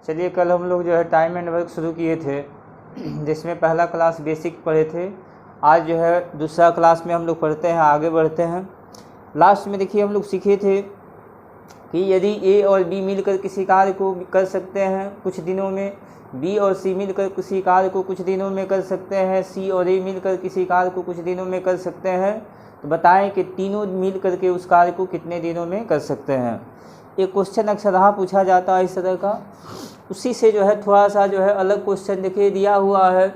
चलिए, कल हम लोग जो है टाइम एंड वर्क शुरू किए थे, जिसमें पहला क्लास बेसिक पढ़े थे। आज जो है दूसरा क्लास में हम लोग पढ़ते हैं, आगे बढ़ते हैं। लास्ट में देखिए हम लोग सीखे थे कि यदि ए और बी मिलकर किसी कार्य को कर सकते हैं कुछ दिनों में, बी और सी मिलकर किसी कार्य को कुछ दिनों में कर सकते हैं, सी और ए मिलकर किसी कार्य को कुछ दिनों में कर सकते हैं, तो बताएं कि तीनों मिल करके उस कार्य को कितने दिनों में कर सकते हैं। एक क्वेश्चन अक्सर पूछा जाता है इस तरह का। उसी से जो है थोड़ा सा जो है अलग क्वेश्चन देखिए दिया हुआ है।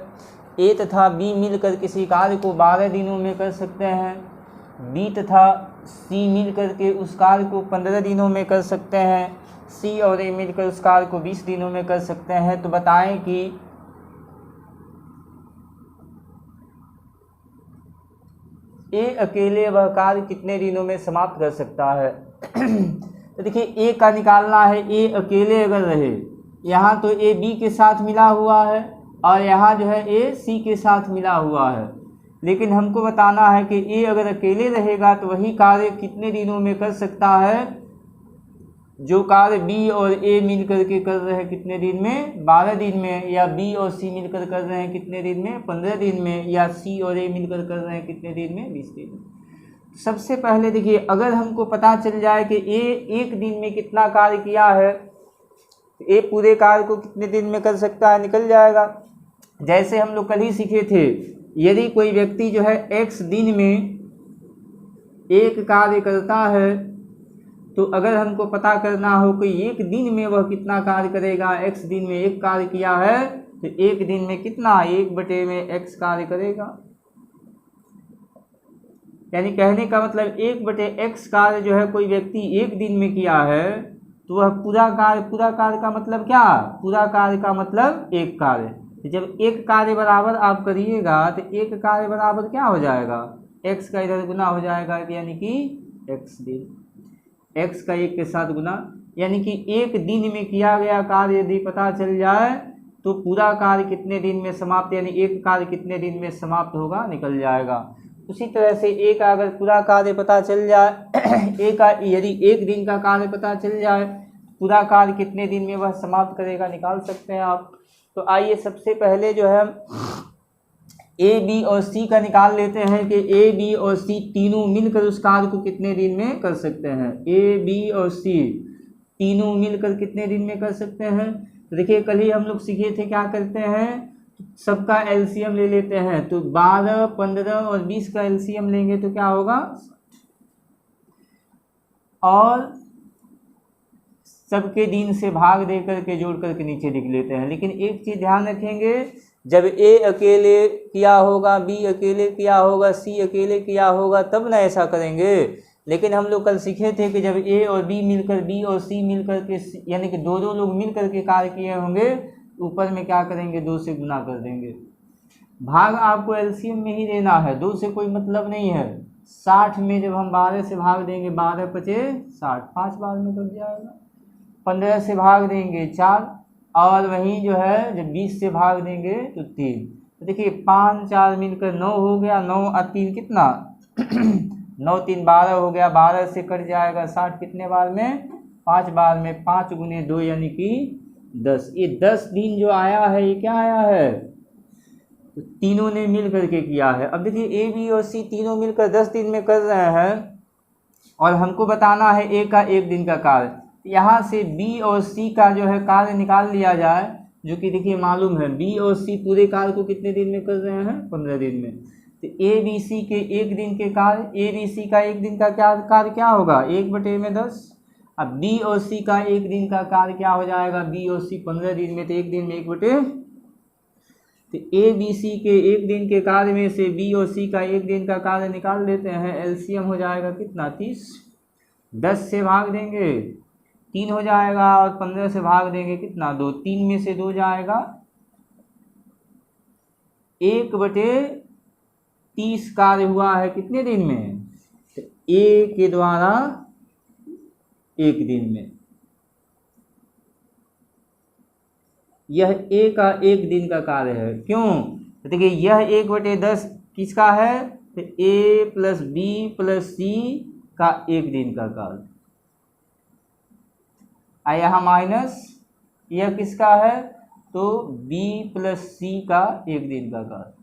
ए तथा बी मिलकर किसी कार्य को 12 दिनों में कर सकते हैं, बी तथा सी मिलकर के उस कार्य को 15 दिनों में कर सकते हैं, सी और ए मिलकर उस कार्य को 20 दिनों में कर सकते हैं। तो बताएं कि ए अकेले वह कार्य कितने दिनों में समाप्त कर सकता है। तो देखिए ए का निकालना है। ए अकेले अगर रहे, यहाँ तो ए बी के साथ मिला हुआ है और यहाँ जो है ए सी के साथ मिला हुआ है, लेकिन हमको बताना है कि ए अगर अकेले रहेगा तो वही कार्य कितने दिनों में कर सकता है जो कार्य बी और ए मिल करके कर रहे हैं कितने दिन में, 12 दिन में, या बी और सी मिलकर कर रहे हैं कितने दिन में, 15 दिन में, या सी और ए मिलकर कर रहे हैं कितने दिन में, 20 दिन में। सबसे पहले देखिए, अगर हमको पता चल जाए कि ए एक दिन में कितना कार्य किया है, ए पूरे कार्य को कितने दिन में कर सकता है, निकल जाएगा। जैसे हम लोग कल ही सीखे थे, यदि कोई व्यक्ति जो है x दिन में एक कार्य करता है, तो अगर हमको पता करना हो कि एक दिन में वह कितना कार्य करेगा, x दिन में एक कार्य किया है तो एक दिन में कितना, 1 में x कार्य करेगा। यानी कहने का मतलब 1/x कार्य जो है कोई व्यक्ति एक दिन में किया है, तो वह पूरा कार्य का मतलब क्या, पूरा कार्य का मतलब एक कार्य। तो जब एक कार्य बराबर आप करिएगा तो एक कार्य बराबर क्या हो जाएगा, x का इधर गुना हो जाएगा, यानी कि x दिन, x का 1 के साथ गुना, यानी कि एक दिन में किया गया कार्य यदि पता चल जाए तो पूरा कार्य कितने दिन में समाप्त, यानी एक कार्य कितने दिन में समाप्त होगा, निकल जाएगा। उसी तरह से ए का अगर पूरा कार्य पता चल जाए, ए का यदि एक दिन का कार्य पता चल जाए, पूरा कार्य कितने दिन में वह समाप्त करेगा, निकाल सकते हैं आप। तो आइए सबसे पहले जो है ए बी और सी का निकाल लेते हैं कि ए बी और सी तीनों मिलकर उस कार्य को कितने दिन में कर सकते हैं। ए बी और सी तीनों मिलकर कितने दिन में कर सकते हैं। तो देखिए कल ही हम लोग सीखे थे क्या करते हैं, सबका एलसीएम ले लेते हैं। तो 12, 15 और 20 का एलसीएम लेंगे तो क्या होगा, और सबके दिन से भाग दे करके जोड़ करके नीचे लिख लेते हैं। लेकिन एक चीज़ ध्यान रखेंगे, जब ए अकेले किया होगा, बी अकेले किया होगा, सी अकेले किया होगा, तब ना ऐसा करेंगे। लेकिन हम लोग कल सीखे थे कि जब ए और बी मिलकर, बी और सी मिलकर के, यानी कि दो लोग मिल करके कार्य किए होंगे, ऊपर में क्या करेंगे, 2 से गुना कर देंगे। भाग आपको एलसीएम में ही देना है, 2 से कोई मतलब नहीं है। 60 में जब हम 12 से भाग देंगे, 12 पचे 60, 5 बार में कट जाएगा। 15 से भाग देंगे 4, और वहीं जो है जब 20 से भाग देंगे तो 3। तो देखिए 5 4 मिलकर 9 हो गया, 9 और 3 कितना 9 3 12 हो गया, 12 से कट जाएगा 60 कितने बार में, 5 बार में, 5 गुने 2 यानी कि 10। ये 10 दिन जो आया है ये क्या आया है, तो तीनों ने मिल करके किया है। अब देखिए ए बी और सी तीनों मिलकर 10 दिन में कर रहे हैं, और हमको बताना है ए का एक दिन का कार्य। यहाँ से बी और सी का जो है कार्य निकाल लिया जाए, जो कि देखिए मालूम है बी और सी पूरे कार्य को कितने दिन में कर रहे हैं, 15 दिन में। तो ए बी सी के एक दिन के कार्य, ए बी सी का एक दिन का क्या कार्य क्या होगा, 1/10। अब बी और सी का एक दिन का कार्य क्या हो जाएगा, बी और सी 15 दिन में, तो एक दिन में 1/, तो ए बी सी के एक दिन के कार्य में से बी और सी का एक दिन का कार्य निकाल लेते हैं। एलसीएम हो जाएगा कितना, 30। 10 से भाग देंगे 3 हो जाएगा, और 15 से भाग देंगे कितना, 2। 3 में से 2 जाएगा, 1/30 कार्य हुआ है कितने दिन में, तो ए के द्वारा एक दिन में। यह ए का एक दिन का कार्य है। क्यों, तो देखिए यह 1/10 किसका है, तो ए प्लस बी प्लस सी का एक दिन का कार्य। यहाँ माइनस यह किसका है, तो B प्लस C का 1 दिन का कार्य।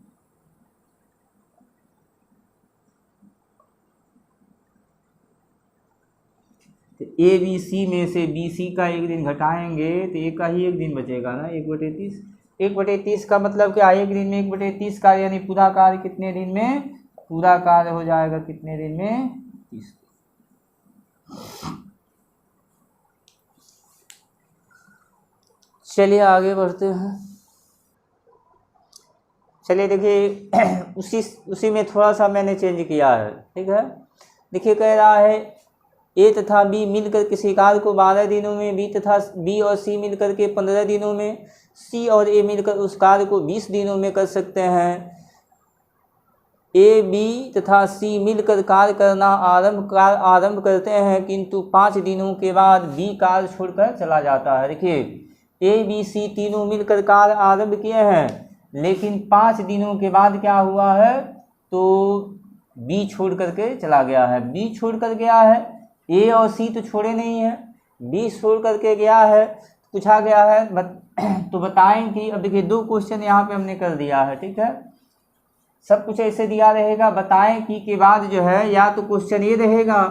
तो ABC में से BC का 1 दिन घटाएंगे तो A का ही 1 दिन बचेगा ना, 1/30। 1/30 का मतलब क्या, 1 दिन में 1/30 कार्य, यानी पूरा कार्य कितने दिन में, पूरा कार्य हो जाएगा कितने दिन में, 30। चलिए आगे बढ़ते हैं। चलिए देखिए उसी में थोड़ा सा मैंने चेंज किया है, ठीक है। देखिए कह रहा है A तथा B मिलकर किसी कार्य को 12 दिनों में, B और C मिलकर के 15 दिनों में, C और A मिलकर उस कार्य को 20 दिनों में कर सकते हैं। A, B तथा C मिलकर कार्य करना आरंभ करते हैं, किंतु 5 दिनों के बाद B कार्य छोड़कर चला जाता है। देखिए A, B, C तीनों मिलकर कार्य आरंभ किए हैं, लेकिन 5 दिनों के बाद क्या हुआ है, तो B छोड़ करके चला गया है। B छोड़ कर गया है, A और C तो छोड़े नहीं है, B छोड़ करके गया है। पूछा गया है तो बताएं कि, अब देखिए 2 क्वेश्चन यहाँ पे हमने कर दिया है, ठीक है। सब कुछ ऐसे दिया रहेगा, बताएं कि के बाद जो है या तो क्वेश्चन ये रहेगा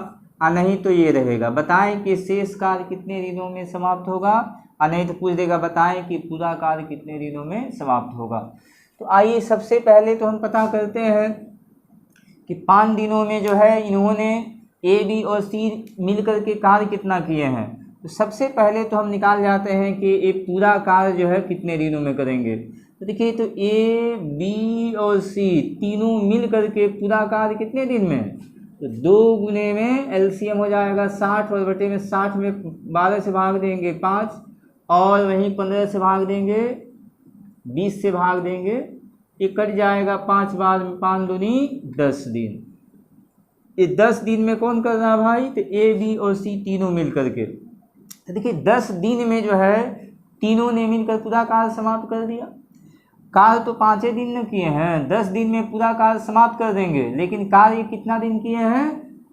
और नहीं तो ये रहेगा, बताएं कि शेष कार्य कितने दिनों में समाप्त होगा, और नहीं तो पूछ देगा बताएं कि पूरा कार्य कितने दिनों में समाप्त होगा। तो आइए सबसे पहले तो हम पता करते हैं कि 5 दिनों में जो है इन्होंने A, B और C मिलकर के कार्य कितना किए हैं। तो सबसे पहले तो हम निकाल जाते हैं कि ये पूरा कार्य जो है कितने दिनों में करेंगे। तो देखिए तो A, B और C तीनों मिल करके पूरा कार्य कितने दिन में, तो 2 गुने में LCM हो जाएगा 60, और बटे में 60 में 12 से भाग देंगे 5, और वहीं 15 से भाग देंगे, 20 से भाग देंगे, ये कट जाएगा 5 बार में, 5 दूनी 10 दिन। ये 10 दिन में कौन कर रहा है भाई, तो A, B और C तीनों मिल करके। तो देखिए 10 दिन में जो है तीनों ने मिलकर पूरा कार्य समाप्त कर दिया। कार्य तो 5 दिन में किए हैं, 10 दिन में पूरा कार्य समाप्त कर देंगे, लेकिन कार्य कितना दिन किए हैं,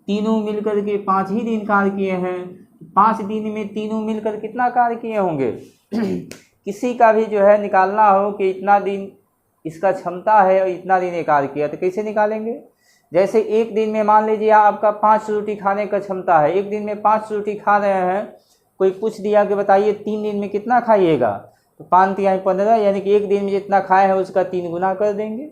तीनों मिलकर के 5 ही दिन कार्य किए हैं। 5 दिन में तीनों मिलकर कितना कार्य किए होंगे किसी का भी जो है निकालना हो कि इतना दिन इसका क्षमता है और इतना दिन ये कार्य किया, तो कैसे निकालेंगे। जैसे एक दिन में मान लीजिए आपका 5 रोटी खाने का क्षमता है, एक दिन में 5 रोटी खा रहे हैं, कोई पूछ दिया कि बताइए 3 दिन में कितना खाइएगा, तो 5 तिहाई 15, यानी कि एक दिन में जितना खाए हैं उसका 3 गुना कर देंगे।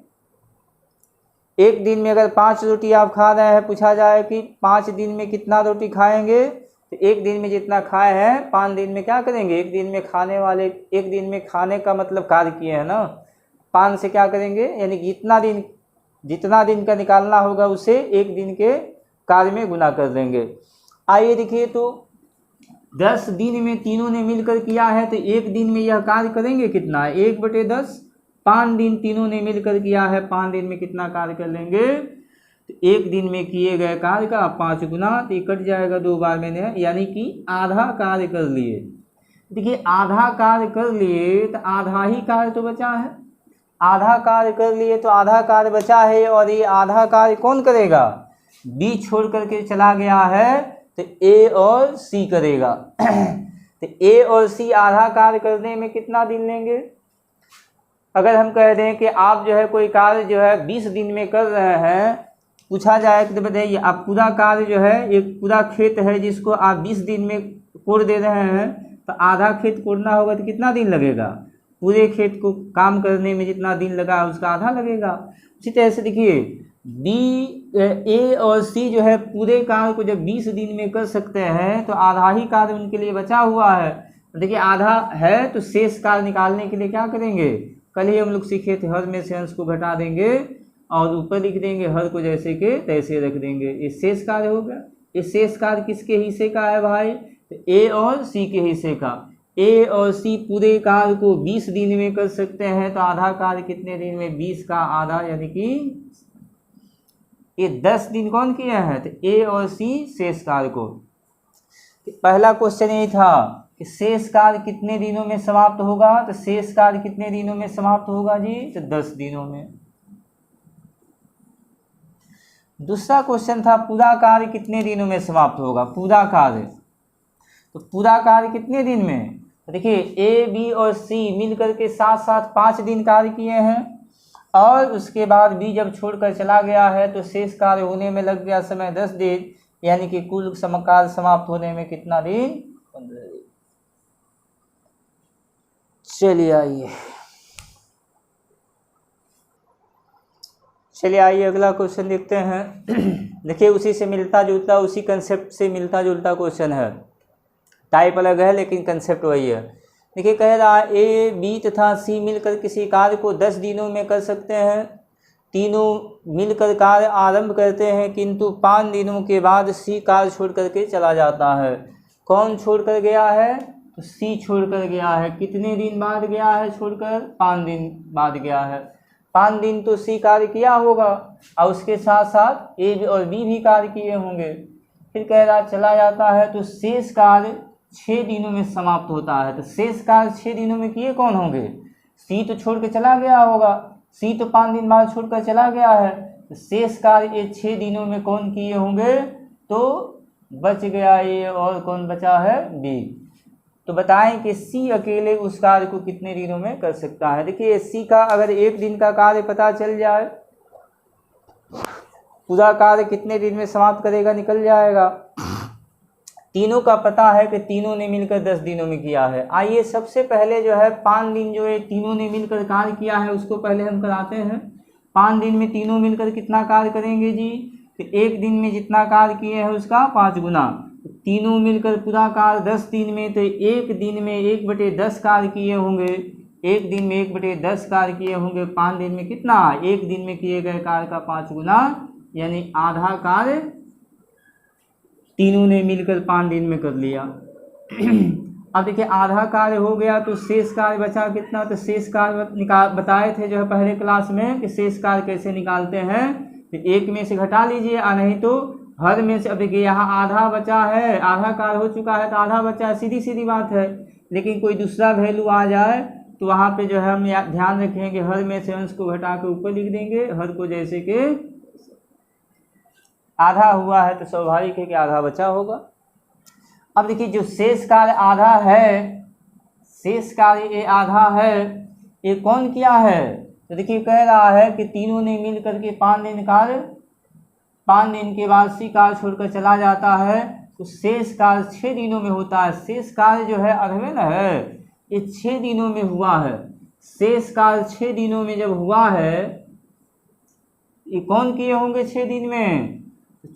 एक दिन में अगर 5 रोटी आप खा रहे हैं, पूछा जाए कि 5 दिन में कितना रोटी खाएंगे, तो एक दिन में जितना खाए हैं 5 दिन में क्या करेंगे, एक दिन में खाने वाले, एक दिन में खाने का मतलब कार्य किए हैं ना, 5 से क्या करेंगे, यानी कि जितना दिन का निकालना होगा उसे एक दिन के कार्य में गुना कर देंगे। आइए देखिए तो 10 दिन में तीनों ने मिलकर किया है, तो एक दिन में यह कार्य करेंगे कितना, 1/10। 5 दिन तीनों ने मिलकर किया है, 5 दिन में कितना कार्य कर लेंगे, तो एक दिन में किए गए कार्य का 5 गुना, तो ये कट जाएगा 2 बार मैंने, यानी कि आधा कार्य कर लिए। देखिए आधा कार्य कर लिए तो आधा ही कार्य तो बचा है, आधा कार्य कर लिए तो आधा कार्य बचा है, और ये आधा कार्य कौन करेगा, B छोड़ करके चला गया है, तो A और C करेगा तो A और C आधा कार्य करने में कितना दिन लेंगे। अगर हम कह दें कि आप जो है कोई कार्य जो है 20 दिन में कर रहे हैं, पूछा जाए कि बताइए आप पूरा कार्य जो है, एक पूरा खेत है जिसको आप 20 दिन में कोड़ दे रहे हैं, तो आधा खेत कोड़ना होगा तो कितना दिन लगेगा, पूरे खेत को काम करने में जितना दिन लगा उसका आधा लगेगा। उसी तरह से देखिए A और C जो है पूरे कार्य को जब 20 दिन में कर सकते हैं, तो आधा ही कार्य उनके लिए बचा हुआ है। देखिए आधा है तो शेष कार्य निकालने के लिए क्या करेंगे, कल ही हम लोग सीखे थे, हर में से अंश को घटा देंगे और ऊपर लिख देंगे, हर को जैसे के तैसे रख देंगे, ये शेष कार्य हो गया। ये शेष कार्य किसके हिस्से का है भाई, तो A और C के हिस्से का। A और C पूरे कार्य को 20 दिन में कर सकते हैं, तो आधा कार्य कितने दिन में, 20 का आधा, यानी कि ये 10 दिन कौन किए हैं, तो A और C शेष कार्य को। तो पहला क्वेश्चन यही था कि शेष कार्य कितने दिनों में समाप्त होगा, तो शेष कार्य कितने दिनों में समाप्त होगा जी, तो 10 दिनों में। दूसरा क्वेश्चन था पूरा कार्य कितने दिनों में समाप्त होगा, पूरा कार्य, तो पूरा कार्य कितने दिन में, देखिए ए बी और सी मिल करके साथ साथ 5 दिन कार्य किए हैं, और उसके बाद बी जब छोड़कर चला गया है तो शेष कार्य होने में लग गया समय 10 दिन, यानी कि कुल समकाल समाप्त होने में कितना दिन? 15 दिन। चलिए आइए अगला क्वेश्चन देखते हैं। देखिए उसी से मिलता जुलता, उसी कंसेप्ट से मिलता जुलता क्वेश्चन है, टाइप अलग है लेकिन कंसेप्ट वही है। देखिए कह रहा है ए बी तथा सी मिलकर किसी कार्य को 10 दिनों में कर सकते हैं। तीनों मिलकर कार्य आरंभ करते हैं, किंतु 5 दिनों के बाद सी कार्य छोड़ करके चला जाता है। कौन छोड़ कर गया है? तो सी छोड़ कर गया है। कितने दिन बाद गया है छोड़कर? 5 दिन बाद गया है। 5 दिन तो सी कार्य किया होगा, और उसके साथ साथ ए और बी भी कार्य किए होंगे। फिर कह रहा चला जाता है, तो शेष कार्य 6 दिनों में समाप्त होता है। तो शेष कार्य 6 दिनों में किए कौन होंगे? सी तो छोड़ के चला गया होगा, सी तो 5 दिन बाद छोड़कर चला गया है, तो शेष कार्य ये 6 दिनों में कौन किए होंगे? तो बच गया ये, और कौन बचा है? बी। तो बताएं कि सी अकेले उस कार्य को कितने दिनों में कर सकता है। देखिए सी का अगर 1 दिन का कार्य पता चल जाए, पूरा कार्य कितने दिन में समाप्त करेगा, निकल जाएगा। तीनों का पता है कि तीनों ने मिलकर 10 दिनों में किया है। आइए सबसे पहले जो है 5 दिन जो है तीनों ने मिलकर कार्य किया है उसको पहले हम कराते हैं। 5 दिन में तीनों मिलकर कितना कार्य करेंगे जी? तो 1 दिन में जितना कार्य किए हैं उसका 5 गुना। तीनों मिलकर पूरा कार्य 10 दिन में, तो 1 दिन में 1/10 कार्य किए होंगे। 1 दिन में 1/10 कार्य किए होंगे। 5 दिन में कितना? 1 दिन में किए गए कार्य का 5 गुना, यानी आधा कार्य तीनों ने मिलकर 5 दिन में कर लिया। अब देखिए आधा कार्य हो गया, तो शेष कार्य बचा कितना? तो शेष कार्य बताए थे जो है पहले क्लास में कि शेष कार्य कैसे निकालते हैं। तो 1 में से घटा लीजिए, और नहीं तो हर में से। अब देखिए यहाँ आधा बचा है, आधा कार्य हो चुका है तो आधा बचा है, सीधी सीधी बात है। लेकिन कोई दूसरा वैल्यू आ जाए तो वहाँ पे जो है हम ध्यान रखेंगे, हर में से अंश को घटा के ऊपर लिख देंगे, हर को जैसे कि आधा हुआ है तो स्वाभाविक है कि आधा बचा होगा। अब देखिए जो शेष कार्य आधा है, शेष कार्य ये आधा है, ये कौन किया है? तो देखिए कह रहा है कि तीनों ने मिल करके 5 दिन कार्य, 5 दिन के बाद सी कार्य छोड़कर चला जाता है, तो शेष कार्य 6 दिनों में होता है। शेष कार्य जो है अधवेन है, ये 6 दिनों में हुआ है। शेष कार्य 6 दिनों में जब हुआ है, ये कौन किए होंगे 6 दिन में?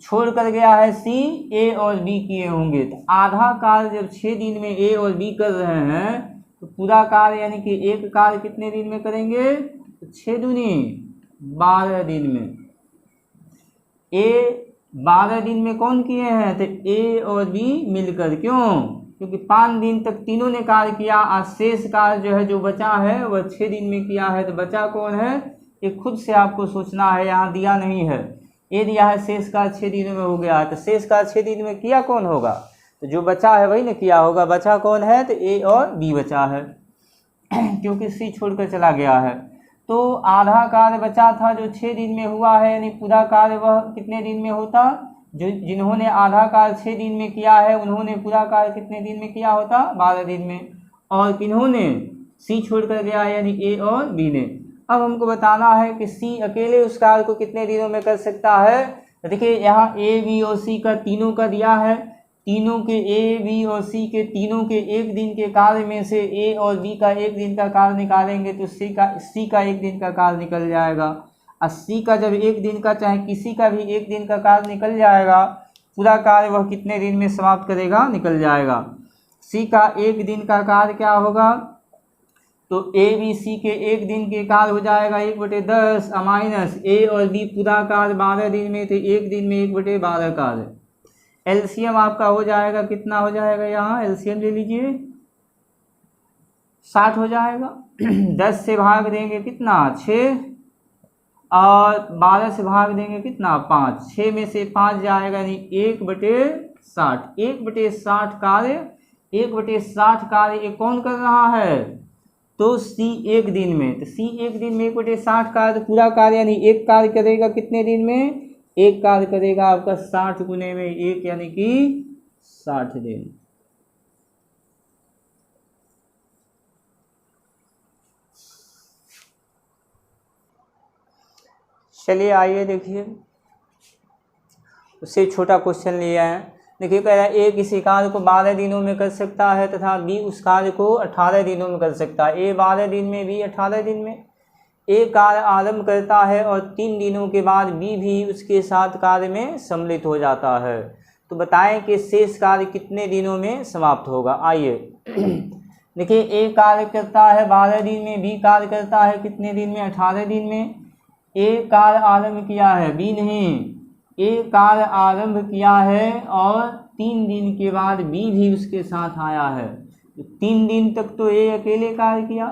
छोड़ कर गया है सी, ए और बी किए होंगे। तो आधा कार्य जब 6 दिन में ए और बी कर रहे हैं, तो पूरा कार्य यानी कि एक कार्य कितने दिन में करेंगे? तो 6 दूनी 12 दिन में। ए 12 दिन में कौन किए हैं? तो ए और बी मिलकर। क्यों? क्योंकि 5 दिन तक तीनों ने कार्य किया, और शेष कार्य जो है जो बचा है वह 6 दिन में किया है। तो बचा कौन है? ये खुद से आपको सोचना है, यहाँ दिया नहीं है। ये दिया है शेष कार्य 6 दिनों में हो गया है, तो शेष कार्य 6 दिन में किया कौन होगा? तो जो बचा है वही ने किया होगा। बचा कौन है? तो ए और बी बचा है, क्योंकि सी छोड़कर चला गया है। तो आधा कार्य बचा था जो 6 दिन में हुआ है, यानी पूरा कार्य वह कितने दिन में होता? जो जिन्होंने आधा कार्य 6 दिन में किया है उन्होंने पूरा कार्य कितने दिन में किया होता? 12 दिन में। और किन्होंने? सी छोड़कर गया यानी ए और बी ने। अब हमको बताना है कि सी अकेले उस कार्य को कितने दिनों में कर सकता है। तो देखिए यहाँ ए बी और सी का तीनों का दिया है, तीनों के ए बी और सी के तीनों के 1 दिन के कार्य में से ए और बी का 1 दिन का कार्य निकालेंगे तो सी का 1 दिन का कार्य निकल जाएगा। और सी का जब 1 दिन का चाहे किसी का भी 1 दिन का कार्य निकल जाएगा, पूरा कार्य वह कितने दिन में समाप्त करेगा? निकल जाएगा। सी का 1 दिन का कार्य क्या होगा? तो ए बी सी के 1 दिन के कार्य हो जाएगा 1/10 माइनस ए और बी पूरा कार्य 12 दिन में, तो 1 दिन में 1/12 कार्य। एलसीएम आपका हो जाएगा, कितना हो जाएगा? यहाँ एलसीएम ले लीजिए, 60 हो जाएगा। 10 से भाग देंगे कितना? 6, और 12 से भाग देंगे कितना? 5। 6 में से 5 जाएगा, यानी 1/60। 1/60 कार्य, 1/60 कार्य ये कौन कर रहा है? तो सी 1 दिन में। तो सी 1 दिन में 1/60 कार्य, पूरा कार्य यानी एक कार्य करेगा कितने दिन में? एक कार्य करेगा आपका 60 गुने में 1 यानी कि 60 दिन। चलिए आइए देखिए, उससे छोटा क्वेश्चन लिया है। देखिए कह रहा है ए किसी कार्य को 12 दिनों में कर सकता है तथा बी उस कार्य को 18 दिनों में कर सकता है। ए 12 दिन में, बी 18 दिन में। ए कार्य आरंभ करता है और 3 दिनों के बाद बी भी उसके साथ कार्य में सम्मिलित हो जाता है। तो बताएं कि शेष कार्य कितने दिनों में समाप्त होगा। आइए देखिए, ए कार्य करता है 12 दिन में, बी कार्य करता है कितने दिन में, 18 दिन में। ए कार्य आरंभ किया है, बी नहीं, ए कार्य आरंभ किया है और 3 दिन के बाद बी भी उसके साथ आया है। तो 3 दिन तक तो ए अकेले कार्य किया,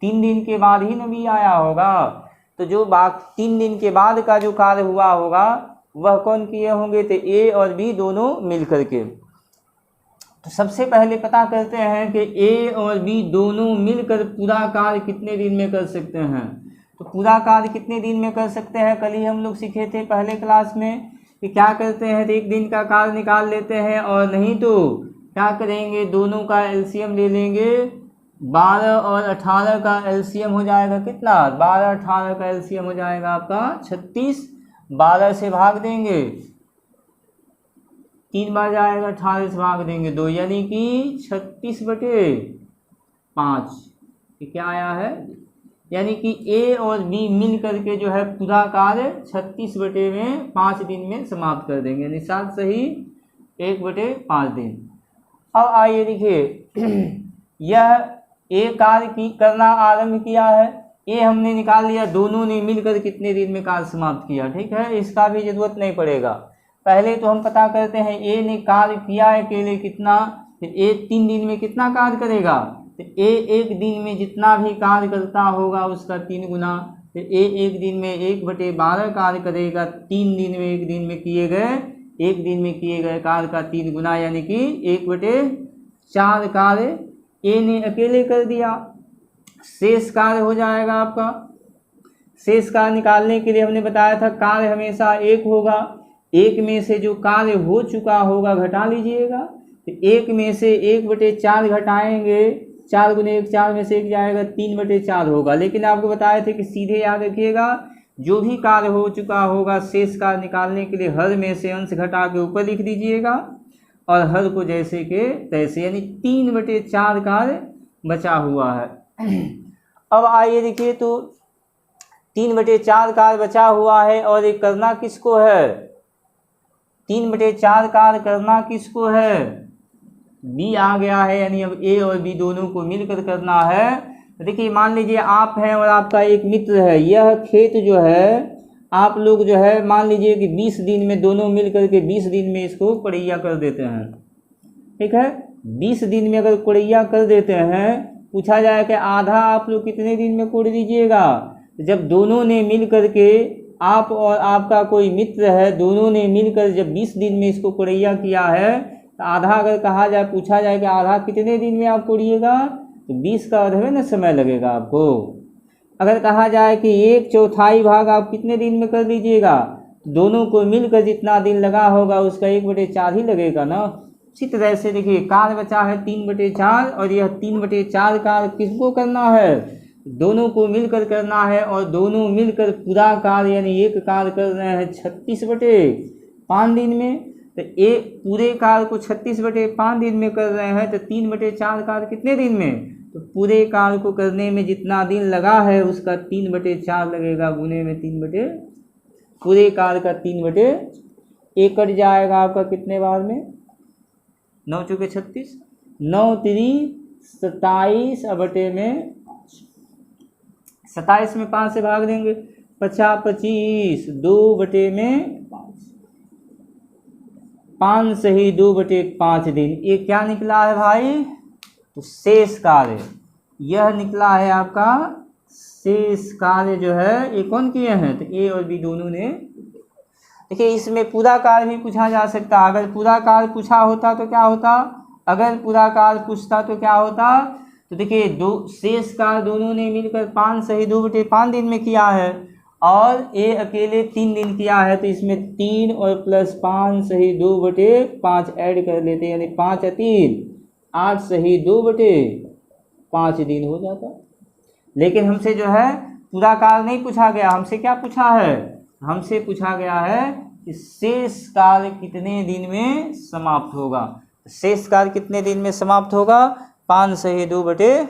3 दिन के बाद ही न बी आया होगा। तो जो 3 दिन के बाद का जो कार्य हुआ होगा वह कौन किए होंगे, तो ए और बी दोनों मिल करके। तो सबसे पहले पता करते हैं कि ए और बी दोनों मिलकर पूरा कार्य कितने दिन में कर सकते हैं। तो पूरा कार्य कितने दिन में कर सकते हैं, कल ही हम लोग सीखे थे पहले क्लास में कि क्या करते हैं, तो 1 दिन का कार्य निकाल लेते हैं, और नहीं तो क्या करेंगे, दोनों का एलसीएम ले लेंगे। 12 और 18 का एलसीएम हो जाएगा कितना, 12 18 का एलसीएम हो जाएगा आपका 36। 12 से भाग देंगे 3 बार जाएगा, 18 से भाग देंगे 2, यानी कि 36/5। ये क्या आया है, यानी कि ए और बी मिल करके जो है पूरा कार्य 36/5 दिन में समाप्त कर देंगे, यानी 7 सही 1/5 दिन। अब आइए देखिए, यह ए कार्य की करना आरंभ किया है, ए हमने निकाल लिया, दोनों ने मिलकर कितने दिन में कार्य समाप्त किया। ठीक है, इसका भी जरूरत नहीं पड़ेगा। पहले तो हम पता करते हैं ए ने कार्य किया है अकेले कितना, फिर ए 3 दिन में कितना कार्य करेगा, तो ए 1 दिन में जितना भी कार्य करता होगा उसका 3 गुना। फिर ए 1 दिन में 1/12 कार्य करेगा, 3 दिन में 1 दिन में किए गए 1 दिन में किए गए कार्य का 3 गुना, यानी कि 1/4 कार्य ए ने अकेले कर दिया। शेष कार्य हो जाएगा आपका। शेष कार्य निकालने के लिए हमने बताया था कार्य हमेशा 1 होगा, 1 में से जो कार्य हो चुका होगा घटा लीजिएगा। तो 1 में से 1/4 घटाएंगे, 4 गुने 1 4 में से 1 जाएगा, 3/4 होगा। लेकिन आपको बताए थे कि सीधे याद रखिएगा, जो भी कार्य हो चुका होगा शेष कार्य निकालने के लिए हर में से अंश घटा के ऊपर लिख दीजिएगा और हर को जैसे के तैसे, यानी 3/4 कार्य बचा हुआ है। अब आइए देखिए, तो 3/4 कार्य बचा हुआ है और ये करना किसको है, 3/4 कार्य करना किसको है, बी आ गया है, यानी अब ए और बी दोनों को मिलकर करना है। देखिए मान लीजिए आप हैं और आपका एक मित्र है, यह खेत जो है आप लोग जो है मान लीजिए कि 20 दिन में दोनों मिल करके 20 दिन में इसको कोड़ैया कर देते हैं। ठीक है, 20 दिन में अगर कोड़ैया कर देते हैं, पूछा जाए कि आधा आप लोग कितने दिन में कोड़ दीजिएगा। जब दोनों ने मिल करके, आप और आपका कोई मित्र है, दोनों ने मिलकर जब 20 दिन में इसको कोड़ैया किया है, तो आधा अगर कहा जाए, पूछा जाए कि आधा कितने दिन में आप कोड़िएगा, तो 20 का आधा ना समय लगेगा आपको। अगर कहा जाए कि 1/4 भाग आप कितने दिन में कर लीजिएगा, तो दोनों को मिलकर जितना दिन लगा होगा उसका 1/4 ही लगेगा ना। इसी तरह से देखिए कार्य बचा है 3/4 और यह 3/4 कार्य किसको करना है, दोनों को मिलकर करना है, और दोनों मिलकर पूरा कार्य यानी एक कार्य कर रहे हैं 36/5 दिन में। तो एक पूरे कार्य को 36/5 दिन में कर रहे हैं, तो 3/4 कार्य कितने दिन में, तो पूरे कार्य को करने में जितना दिन लगा है उसका 3/4 लगेगा, गुने में 3 पूरे कार्य का 3/1 कट जाएगा आपका कितने बार में, 9 चौके 36, 9 3 27 में 27 में 5 से भाग देंगे, 50 25 2/5, 5 सही 2/5 दिन। ये क्या निकला है भाई, तो शेष कार्य, यह निकला है आपका शेष कार्य जो है ये कौन किए हैं, तो ए और बी दोनों ने। देखिए इसमें पूरा कार्य भी पूछा जा सकता, अगर पूरा कार्य पूछा होता तो क्या होता, अगर पूरा कार्य पूछता तो क्या होता, तो देखिए दो शेष कार्य दोनों ने मिलकर 5 सही 2/5 दिन में किया है, और ए अकेले 3 दिन किया है, तो इसमें 3 और प्लस 5 सही 2/5 ऐड कर लेते हैं, यानी 5 या 3 8 सही 2/5 दिन हो जाता। लेकिन हमसे जो है पूरा कार्य नहीं पूछा गया, हमसे क्या पूछा है, हमसे पूछा गया है कि शेष कार्य कितने दिन में समाप्त होगा। शेष कार्य कितने दिन में समाप्त होगा? 5 सही 2/।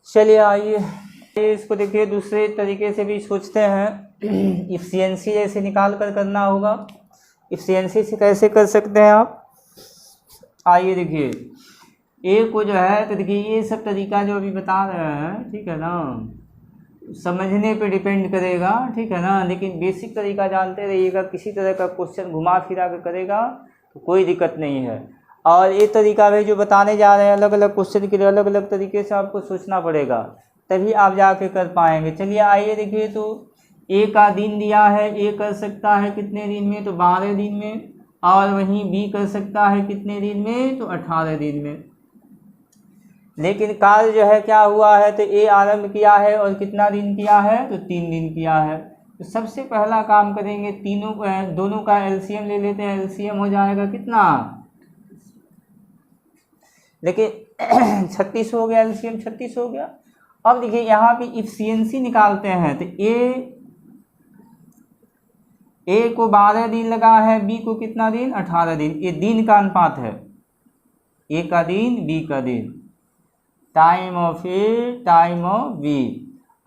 चलिए आइए इसको देखिए, दूसरे तरीके से भी सोचते हैं। इफिशियंसी जैसे निकाल कर करना होगा। इफिशियंसी से कैसे कर सकते हैं आप? आइए देखिए, ए को जो है तो देखिए ये सब तरीका जो अभी बता रहे हैं, ठीक है ना, समझने पे डिपेंड करेगा, ठीक है ना, लेकिन बेसिक तरीका जानते रहिएगा। किसी तरह का क्वेश्चन घुमा फिरा कर करेगा तो कोई दिक्कत नहीं है। और ये तरीका भी जो बताने जा रहे हैं, अलग अलग क्वेश्चन के लिए अलग अलग तरीके से आपको सोचना पड़ेगा, तभी आप जाके कर पाएंगे। चलिए आइए देखिए, तो ए का दिन दिया है, ए कर सकता है कितने दिन में? तो 12 दिन में। और वहीं बी कर सकता है कितने दिन में? तो 18 दिन में। लेकिन कार्य जो है क्या हुआ है? तो ए आरंभ किया है और कितना दिन किया है? तो 3 दिन किया है। तो सबसे पहला काम करेंगे, दोनों का एलसीएम ले लेते हैं। एलसीएम हो जाएगा कितना? लेकिन 36 हो गया, एलसीएम 36 हो गया। अब देखिए यहाँ पे इफिशियंसी निकालते हैं, तो ए को 12 दिन लगा है, बी को कितना दिन? 18 दिन। ये दिन का अनुपात है, ए का दिन बी का दिन, time of A time of B.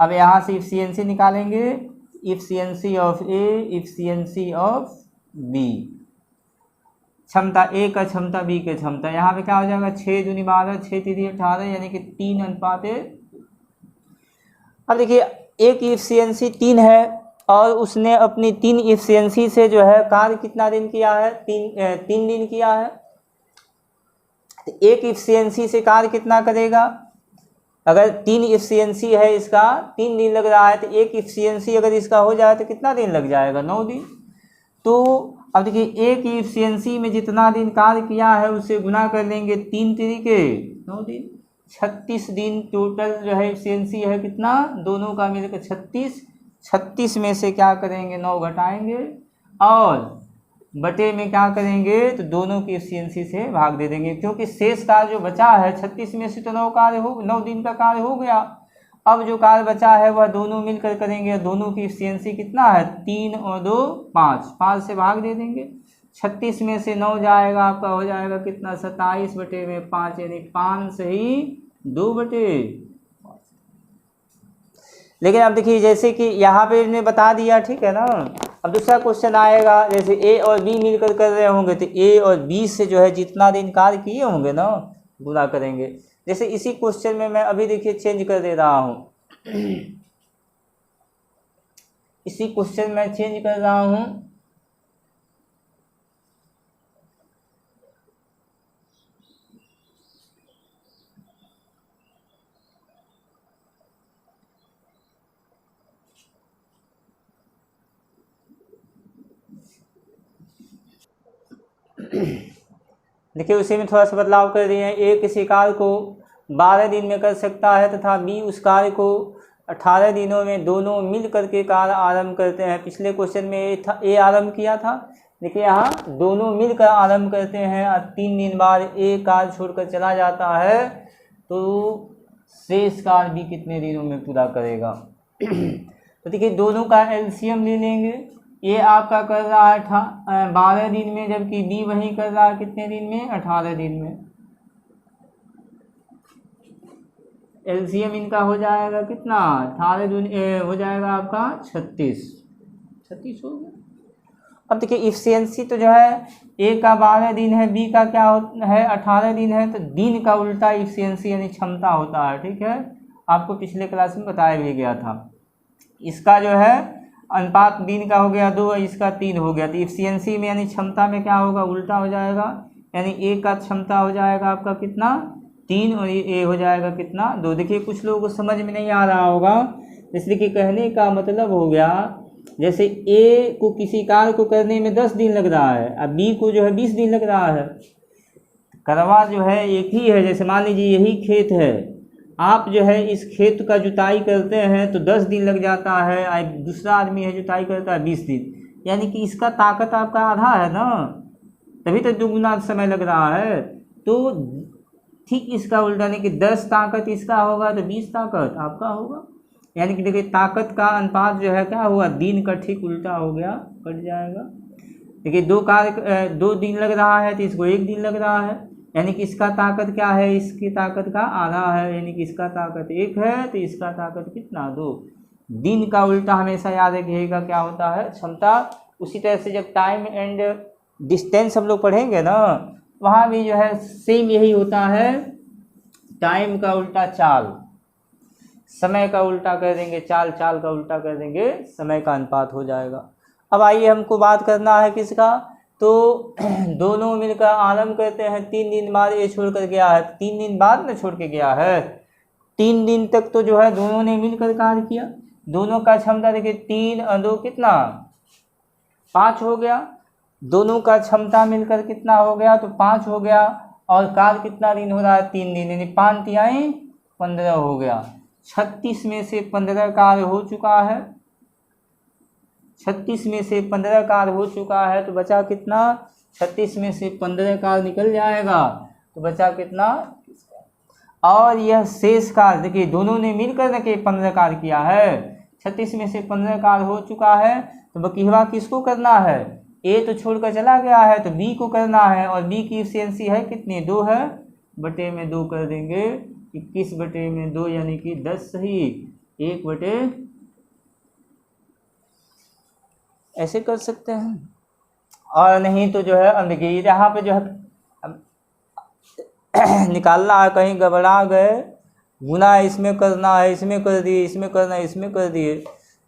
अब यहाँ से इफिशियंसी निकालेंगे, efficiency of A efficiency of B, क्षमता ए का क्षमता बी के क्षमता। यहाँ पे क्या हो जाएगा? 6 दूनी 12 6 3 18, यानी कि 3 अनुपात है। अब देखिए ए की इफिशियंसी 3 है और उसने अपनी 3 इफिशियंसी से जो है कार्य कितना दिन किया है? 3 दिन किया है। तो एक इफिशियंसी से कार्य कितना करेगा? अगर 3 इफिशियंसी है, इसका 3 दिन लग रहा है, तो एक इफिशियंसी अगर इसका हो जाए तो कितना दिन लग जाएगा? 9 दिन। तो अब देखिए एक इफिशियंसी में जितना दिन कार्य किया है उसे गुना कर लेंगे 3 तरीके 9 दिन, 36 दिन टोटल जो है इफिशियंसी है कितना? दोनों का मिलकर 36। 36 में से क्या करेंगे? 9 घटाएंगे और बटे में क्या करेंगे? तो दोनों की एफिशिएंसी से भाग दे देंगे, क्योंकि शेष कार्य जो बचा है 36 में से तो 9 दिन का कार्य हो गया। अब जो कार्य बचा है वह दोनों मिलकर करेंगे। दोनों की एफिशिएंसी कितना है? 3 और 2 5, 5 से भाग दे देंगे। 36 में से 9 जाएगा, आपका हो जाएगा कितना? 27 बटे में 5, यानी 5 सही 2 बटे। लेकिन अब देखिए जैसे कि यहाँ पे इन्हें बता दिया, ठीक है ना। अब दूसरा क्वेश्चन आएगा, जैसे ए और बी मिलकर कर रहे होंगे, तो ए और बी से जो है जितना दिन कार्य किए होंगे ना, गुना करेंगे। जैसे इसी क्वेश्चन में मैं अभी देखिए चेंज कर दे रहा हूँ, इसी क्वेश्चन में चेंज कर रहा हूँ। देखिए उसी में थोड़ा सा बदलाव कर दिए हैं। ए किसी कार्य को 12 दिन में कर सकता है तथा बी उस कार्य को 18 दिनों में, दोनों मिल करके कार्य आरंभ करते हैं। पिछले क्वेश्चन में ए आरंभ किया था, देखिए यहाँ दोनों मिलकर आरंभ करते हैं और 3 दिन बाद ए कार्य छोड़कर चला जाता है, तो शेष कार्य भी कितने दिनों में पूरा करेगा? तो देखिए दोनों का एलसीएम ले लेंगे। ये आपका कर रहा है 12 दिन में, जबकि बी वही कर रहा है कितने दिन में? 18 दिन में। एलसीएम इनका हो जाएगा कितना? 18 दूनी हो जाएगा आपका 36 हो गया। अब देखिए इफिशियंसी तो जो है ए का 12 दिन है, बी का क्या है? 18 दिन है। तो दिन का उल्टा इफिशियंसी यानी क्षमता होता है, ठीक है, आपको पिछले क्लास में बताया भी गया था। इसका जो है अनुपात दिन का हो गया 2, इसका 3 हो गया। तो इफिशियंसी में यानी क्षमता में क्या होगा? उल्टा हो जाएगा, यानी ए का क्षमता हो जाएगा आपका कितना? 3 और ये ए हो जाएगा कितना? 2। देखिए कुछ लोगों को समझ में नहीं आ रहा होगा, इसलिए कि कहने का मतलब हो गया, जैसे ए को किसी कार्य को करने में 10 दिन लग रहा है, अब बी को जो है 20 दिन लग रहा है। करवा जो है एक ही है। जैसे मान लीजिए यही खेत है, आप जो है इस खेत का जुताई करते हैं तो 10 दिन लग जाता है, दूसरा आदमी है जुताई करता है 20 दिन, यानी कि इसका ताकत आपका आधा है ना, तभी तो दुगुना समय लग रहा है। तो ठीक इसका उल्टा, नहीं कि 10 ताकत इसका होगा तो 20 ताकत आपका होगा। यानी कि देखिए ताकत का अनुपात जो है क्या हुआ, दिन का ठीक उल्टा हो गया, कट जाएगा। देखिए 2 दिन लग रहा है तो इसको 1 दिन लग रहा है, यानी कि इसका ताकत क्या है, इसकी ताकत का आधा है, यानी कि इसका ताकत 1 है तो इसका ताकत कितना 2। दिन का उल्टा हमेशा याद रखिएगा क्या होता है, क्षमता। उसी तरह से जब टाइम एंड डिस्टेंस हम लोग पढ़ेंगे ना, वहाँ भी जो है सेम यही होता है, टाइम का उल्टा चाल, समय का उल्टा कर देंगे चाल, चाल का उल्टा कर देंगे समय का अनुपात हो जाएगा। अब आइए हमको बात करना है किसका, तो दोनों मिलकर आरंभ करते हैं 3 दिन बाद ये छोड़ कर गया है, 3 दिन बाद में छोड़ के गया है। 3 दिन तक तो जो है दोनों ने मिलकर कार्य किया, दोनों का क्षमता देखिए 3 और 2 कितना 5 हो गया, दोनों का क्षमता मिलकर कितना हो गया, तो 5 हो गया। और कार्य कितना दिन हो रहा है, 3 दिन, यानी 5 तिहाई 15 हो गया। 36 में से 15 कार्य हो चुका है, 36 में से 15 कार्य हो चुका है, तो बचा कितना, 36 में से 15 कार्य निकल जाएगा तो बचा कितना। और यह शेष कार्य देखिए दोनों ने मिलकर के 15 कार्य किया है, 36 में से 15 कार्य हो चुका है, तो बकीवा किसको करना है, ए तो छोड़कर चला गया है तो बी को करना है, और बी की एफिशिएंसी है कितनी 2 है, बटे में 2 कर देंगे, 21 बटे में 2 यानी कि 10 सही, 1 बटे ऐसे कर सकते हैं। और नहीं तो जो है अब देखिए यहाँ पे जो है निकालना है, कहीं गड़बड़ा गए, गुना इसमें करना है, इसमें कर दिए, इसमें करना है, इसमें कर दिए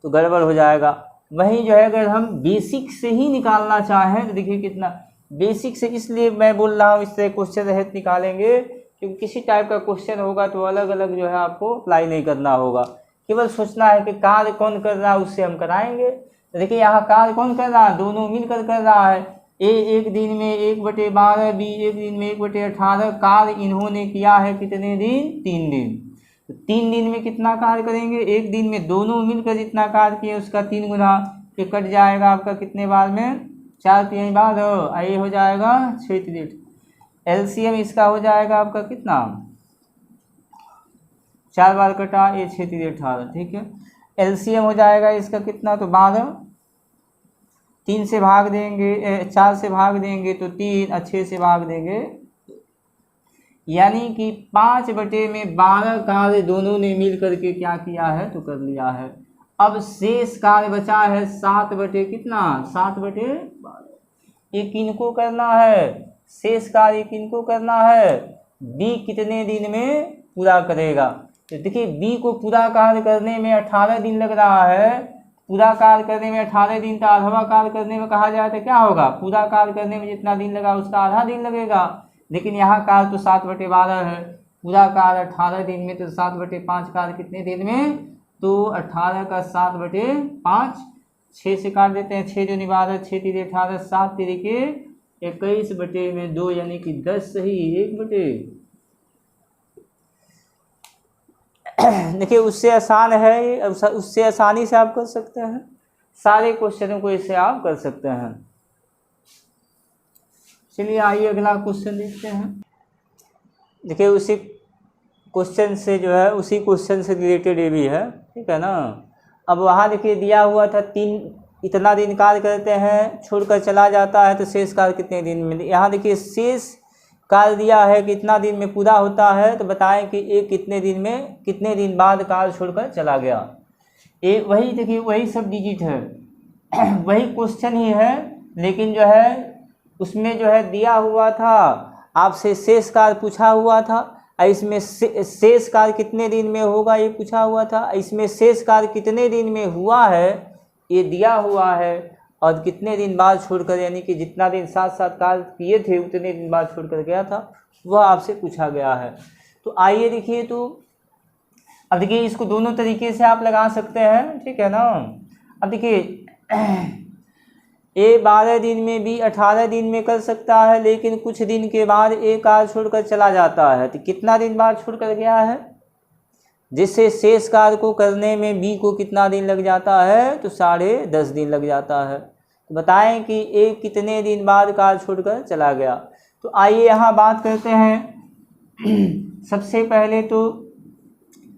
तो गड़बड़ हो जाएगा। वहीं जो है अगर हम बेसिक से ही निकालना चाहें तो देखिए कितना बेसिक से, इसलिए मैं बोल रहा हूँ इससे क्वेश्चन रहित निकालेंगे, क्योंकि किसी टाइप का क्वेश्चन होगा तो अलग अलग जो है आपको अप्लाई नहीं करना होगा, केवल सोचना है कि कार्य कौन कर रहा है उससे हम कराएंगे। तो देखिए यहाँ कार्य कौन कर रहा है, दोनों मिलकर कर रहा है। ए 1 दिन में 1/12, बी 1 दिन में 1/18, कार्य इन्होंने किया है कितने दिन, 3 दिन। तो 3 दिन में कितना कार्य करेंगे, 1 दिन में दोनों मिलकर जितना कार्य किए उसका 3 गुना, ये कट जाएगा आपका कितने बार में, 4 3 बार, ये हो जाएगा 6 3। एलसीएम इसका हो जाएगा आपका कितना, 4 बार कटा, ये 6 3 18, ठीक है। एलसीएम हो जाएगा इसका कितना, तो 12, 3 से भाग देंगे, 4 से भाग देंगे तो 3, और 6 से भाग देंगे, यानी कि 5/12 कार्य दोनों ने मिल करके क्या किया है, तो कर लिया है। अब शेष कार्य बचा है 7 बटे कितना, 7/12। ये किनको करना है, शेष कार्य किनको करना है, बी कितने दिन में पूरा करेगा। तो देखिए बी को पूरा कार्य करने में 18 दिन लग रहा है, पूरा कार्य करने में 18 दिन, तो आधा कार्य करने में कहा जाए तो क्या होगा, पूरा कार्य करने में जितना दिन लगा उसका आधा दिन लगेगा। लेकिन यहाँ कार्य तो 7/12 है, पूरा कार्य 18 दिन में, तो 7/5 कार्य कितने दिन में, तो 18 का 7/5, 6 से काट देते हैं, 6 दूनी 12, 6 3 18, 7 तरीके 21/2 यानी कि 10 सही, 1 बटे। देखिए उससे आसान है, उससे आसानी से आप कर सकते हैं, सारे क्वेश्चनों को इससे आप कर सकते हैं। चलिए आइए अगला क्वेश्चन देखते हैं। देखिए उसी क्वेश्चन से जो है, उसी क्वेश्चन से रिलेटेड ये भी है, ठीक है ना। अब वहाँ देखिए दिया हुआ था 3 इतना दिन कार्य करते हैं, छोड़कर चला जाता है तो शेष कार्य कितने दिन में। यहाँ देखिए शेष कार्य दिया है कितना दिन में पूरा होता है, तो बताएं कि ये कितने दिन में, कितने दिन बाद कार्य छोड़कर चला गया। ये वही देखिए वही सब डिजिट है, वही क्वेश्चन ही है, लेकिन जो है उसमें जो है दिया हुआ था आपसे शेष कार्य पूछा हुआ था, इसमें शेष कार्य कितने दिन में होगा ये पूछा हुआ था, इसमें शेष कार्य कितने दिन में हुआ है ये दिया हुआ है, और कितने दिन बाद छोड़कर, यानी कि जितना दिन साथ साथ कार्य किए थे उतने दिन बाद छोड़कर गया था वह आपसे पूछा गया है। तो आइए देखिए, तो अब देखिए इसको दोनों तरीके से आप लगा सकते हैं, ठीक है ना। अब देखिए ए 12 दिन में, बी 18 दिन में कर सकता है, लेकिन कुछ दिन के बाद ए कार्य छोड़कर चला जाता है, तो कितना दिन बाद छोड़कर गया है, जिससे शेष कार्य को करने में बी को कितना दिन लग जाता है, तो 10.5 दिन लग जाता है। तो बताएं कि ए कितने दिन बाद कार्य छोड़कर चला गया। तो आइए यहाँ बात करते हैं। सबसे पहले तो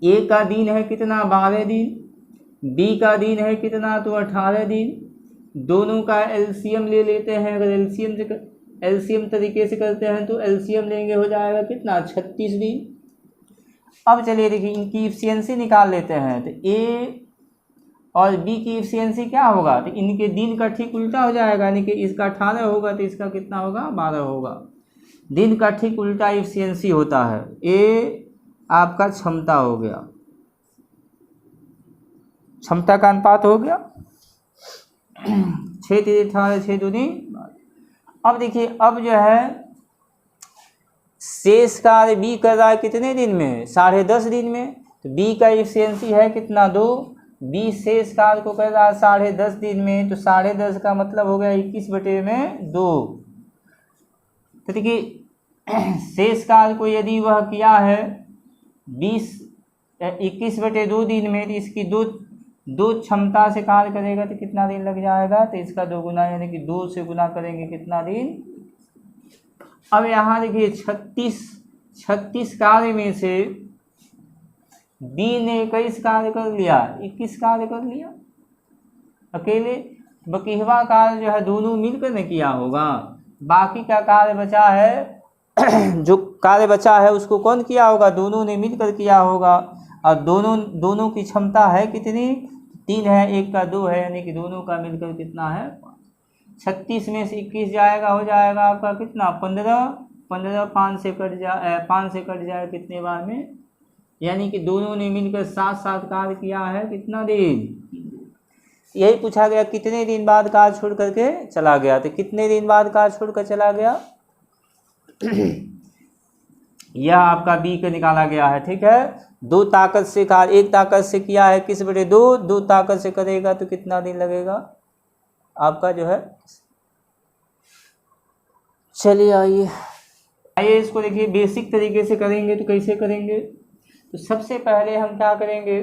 ए का दिन है कितना 12 दिन, बी का दिन है कितना तो 18 दिन। दोनों का एलसीएम ले लेते हैं। अगर एलसीएम तरीके से करते हैं तो एलसीएम लेंगे हो जाएगा कितना 36 दिन। अब चलिए देखिए इनकी इफिशियंसी निकाल लेते हैं। तो ए और बी की इफिशियंसी क्या होगा, तो इनके दिन का ठीक उल्टा हो जाएगा, यानी कि इसका 18 होगा तो इसका कितना होगा 12 होगा। दिन का ठीक उल्टा इफिशियंसी होता है। ए आपका क्षमता हो गया, क्षमता का अनुपात हो गया 6 3 18 6 2 3। अब देखिए अब जो है शेष कार्य बी कर रहा है कितने दिन में 10.5 दिन में। तो बी का इफिशियंसी है कितना 2, बी शेष कार्य को कर रहा है 10.5 दिन में। तो 10.5 का मतलब हो गया 21/2। तो देखिए शेष कार्य को यदि वह किया है 21/2 दिन में, तो इसकी दो क्षमता से कार्य करेगा तो कितना दिन लग जाएगा, तो इसका 2 गुना यानी कि 2 से गुना करेंगे कितना दिन। अब यहाँ देखिए 36 कार्य में से बी ने 21 कार्य कर लिया, 21 कार्य कर लिया अकेले। बकीहवा कार्य जो है दोनों मिलकर ने किया होगा। बाकी का कार्य बचा है जो कार्य बचा है उसको कौन किया होगा, दोनों ने मिलकर किया होगा। और दोनों की क्षमता है कितनी 3 है, एक का 2 है, यानी कि दोनों का मिलकर कितना है 36 में से 21 जाएगा हो जाएगा आपका कितना 15 5 से कट जाए कितने बार में, यानी कि दोनों ने मिलकर 7 कार्य किया है कितना दिन। यही पूछा गया कितने दिन बाद कार्य छोड़ करके चला गया, तो कितने दिन बाद कार्य छोड़ कर चला गया यह आपका बी का निकाला गया है। ठीक है, 2 ताकत से कार्य 1 ताकत से किया है किस बटे 2 ताकत से करेगा तो कितना दिन लगेगा आपका जो है। चलिए आइए इसको देखिए बेसिक तरीके से करेंगे। तो कैसे करेंगे, तो सबसे पहले हम क्या करेंगे,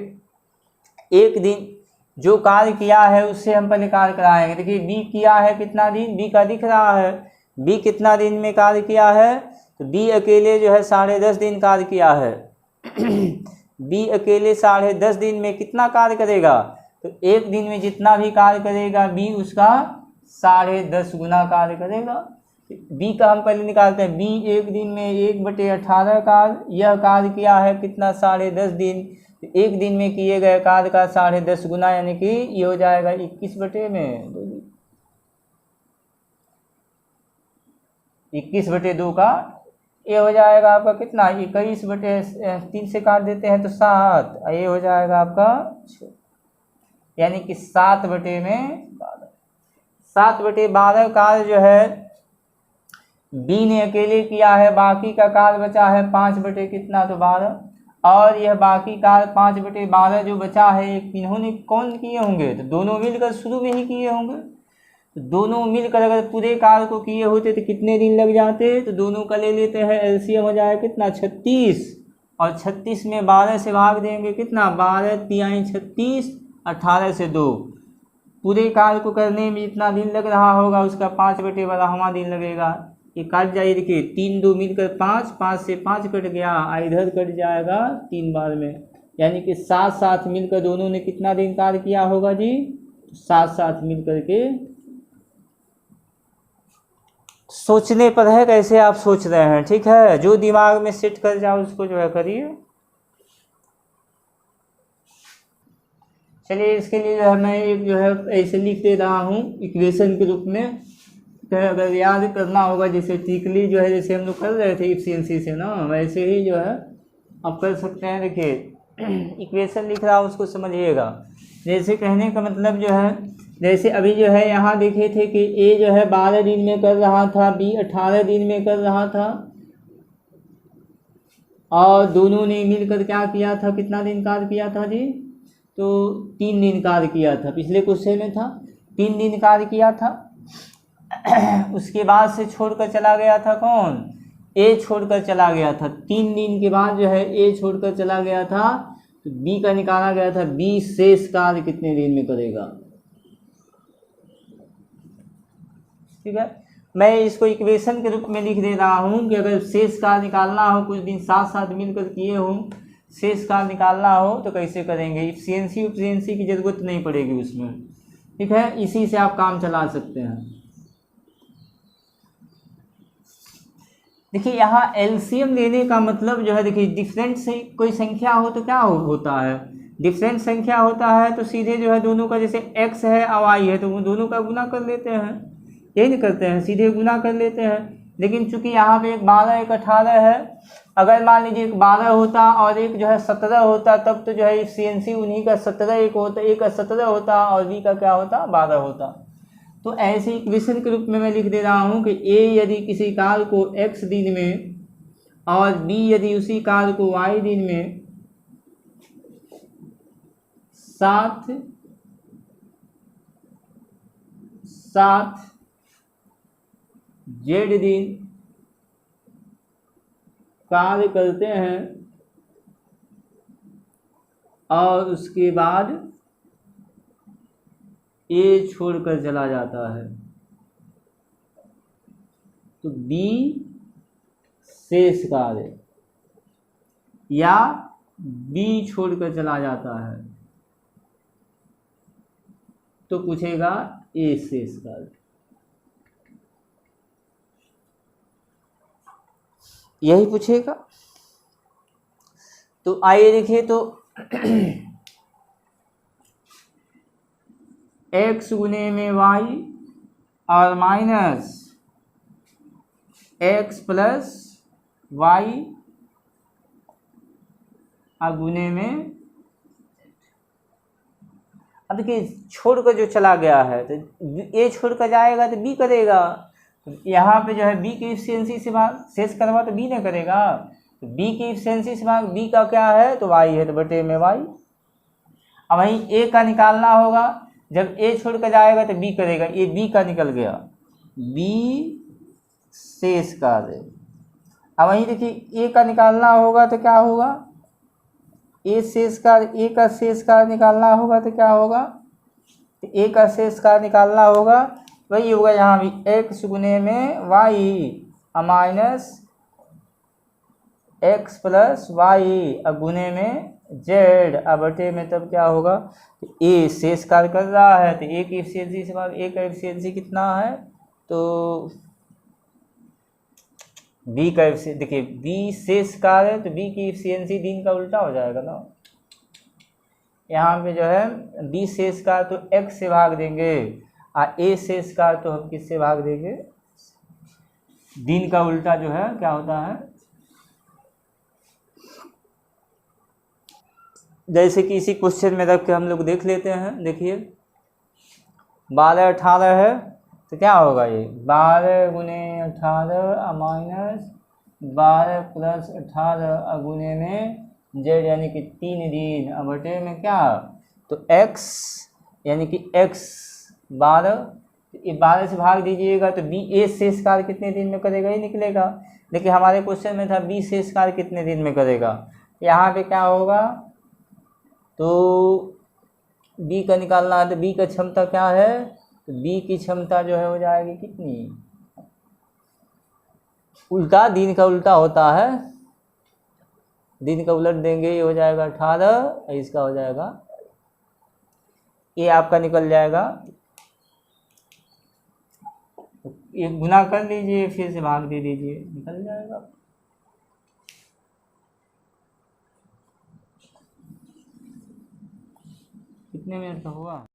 एक दिन जो कार्य किया है उससे हम पहले कार्य कराएंगे। देखिए बी किया है कितना दिन, बी का दिख रहा है, बी कितना दिन में कार्य किया है, तो बी अकेले जो है 10.5 दिन कार्य किया है बी अकेले 10.5 दिन में कितना कार्य करेगा, तो एक दिन में जितना भी कार्य करेगा बी उसका 10.5 गुना कार्य करेगा। बी का हम पहले निकालते हैं, बी एक दिन में 1/18 कार्य, यह कार्य किया है कितना 10.5 दिन, एक दिन में किए गए कार्य का 10.5 गुना, यानी कि ये हो जाएगा 21/2 का ये हो जाएगा आपका कितना 21/3 से काट देते हैं तो 7, ये हो जाएगा आपका 6, यानी कि 7/12 कार्य जो है बी ने अकेले किया है। बाकी का कार्य बचा है 5/12, और यह बाकी कार्य 5/12 जो बचा है इन्होंने कौन किए होंगे, तो दोनों मिलकर शुरू में ही किए होंगे। तो दोनों मिलकर अगर पूरे कार्य को किए होते तो कितने दिन लग जाते, तो दोनों का ले लेते हैं एलसीएम हो जाएगा कितना 36, और 36 में 12 से भाग देंगे कितना 12 3 36, 18 से 2, पूरे कार्य को करने में जितना दिन लग रहा होगा उसका 5/12 दिन लगेगा। ये काट जाइए, देखिए 3 2 मिलकर 5 से 5 कट गया, इधर कट जाएगा 3 बार में, यानी कि 7 मिलकर दोनों ने कितना दिन कार्य किया होगा जी, 7 मिलकर के। सोचने पर है कैसे आप सोच रहे हैं, ठीक है, जो दिमाग में सेट कर जाओ उसको जो है करिए। चलिए इसके लिए जो है मैं एक जो है ऐसे लिख दे रहा हूँ इक्वेशन के रूप में, तो अगर याद करना होगा जैसे टिकली जो है जैसे हम लोग कर रहे थे इफिशियंसी से ना, वैसे ही जो है आप कर सकते हैं। देखिए इक्वेशन लिख रहा हूँ उसको समझिएगा। जैसे कहने का मतलब जो है, जैसे अभी जो है यहाँ देखे थे कि ए जो है 12 दिन में कर रहा था, बी 18 दिन में कर रहा था, और दोनों ने मिलकर क्या किया था, कितना दिन कार्य किया था जी, तो 3 दिन कार्य किया था। पिछले क्वेश्चन में था 3 दिन कार्य किया था उसके बाद से छोड़कर चला गया था कौन, ए छोड़कर चला गया था। 3 दिन के बाद जो है ए छोड़कर चला गया था, तो बी का निकाला गया था, बी शेष कार्य कितने दिन में करेगा। ठीक है, मैं इसको इक्वेशन के रूप में लिख दे रहा हूँ कि अगर शेष कार्य निकालना हो, कुछ दिन 7 मिलकर किए हों, शेष कार्य निकालना हो तो कैसे करेंगे, इफिशियंसी उपशियंसी की ज़रूरत नहीं पड़ेगी उसमें, ठीक है, इसी से आप काम चला सकते हैं। देखिए यहाँ एलसीएम लेने का मतलब जो है, देखिए डिफरेंट से कोई संख्या हो तो क्या होता है, डिफरेंट संख्या होता है तो सीधे जो है दोनों का, जैसे x है और y है तो वो दोनों का गुना कर लेते हैं, यही नहीं करते हैं, सीधे गुना कर लेते हैं। लेकिन चूंकि यहाँ पे एक 12 एक 18 है, अगर मान लीजिए एक 12 होता और एक जो है 17 होता, तब तो जो है इफिशियंसी उन्हीं का 17 एक होता, एक का 17 होता और बी का क्या होता 12 होता। तो ऐसे इक्वेशन के रूप में मैं लिख दे रहा हूँ कि a यदि किसी कार्य को x दिन में और b यदि उसी कार्य को y दिन में 7 z दिन कार्य करते हैं और उसके बाद A छोड़कर चला जाता है, तो B शेष कार्य, या B छोड़कर चला जाता है तो पूछेगा A शेष कार्य, यही पूछेगा। तो आइए देखिए, तो x गुने में y और माइनस x प्लस y और गुने में, अब देखिए छोड़कर जो चला गया है तो a छोड़कर जाएगा तो b करेगा, तो यहाँ पे जो है b की इफिशियंसी से भाग शेष करवा तो b ने करेगा, तो b की इफिशियंसी से भाग b का क्या है तो y है, तो बटे में y। अब वहीं a का निकालना होगा, जब a छोड़ कर जाएगा तो b करेगा, ये b का निकल गया, b शेष कार्य। अब वहीं देखिए a का निकालना होगा तो क्या होगा, a शेष कार्य, a का शेष कार्य निकालना होगा तो क्या होगा, तो a का शेष कार्य निकालना होगा, वही होगा यहाँ भी x गुने में y minus x plus y अब गुने में z अब बटे में, तब क्या होगा, a शेष कार्य कर रहा है तो a की एफिशिएंसी से भाग a का एफिशिएंसी कितना है, तो b का एफिशिएंसी, देखिए b शेष कार्य है तो b की एफिशिएंसी दिन का उल्टा हो जाएगा ना, यहाँ पे जो है b शेष कार्य तो x से भाग देंगे और a शेष कार्य तो हम किससे भाग देंगे, दिन का उल्टा जो है क्या होता है, जैसे कि इसी क्वेश्चन में रख के हम लोग देख लेते हैं। देखिए 12 18 है तो क्या होगा, ये 12 गुने 18 माइनस 12 प्लस 18 गुने में z यानी कि 3 दिन अब बटे में क्या, तो x यानी कि x 12, ये 12 से भाग दीजिएगा तो b a शेष कार्य कितने दिन में करेगा ये निकलेगा। देखिए हमारे क्वेश्चन में था b शेष कार्य कितने दिन में करेगा, यहाँ पे क्या होगा, तो b का निकालना है तो b का क्षमता क्या है, तो b की क्षमता जो है हो जाएगी कितनी, उल्टा दिन का उल्टा होता है, दिन का उलट देंगे ये हो जाएगा 18, इसका हो जाएगा, ये आपका निकल जाएगा, ये गुना कर लीजिए फिर से भाग दे दीजिए निकल जाएगा। कितने मिनट का हुआ।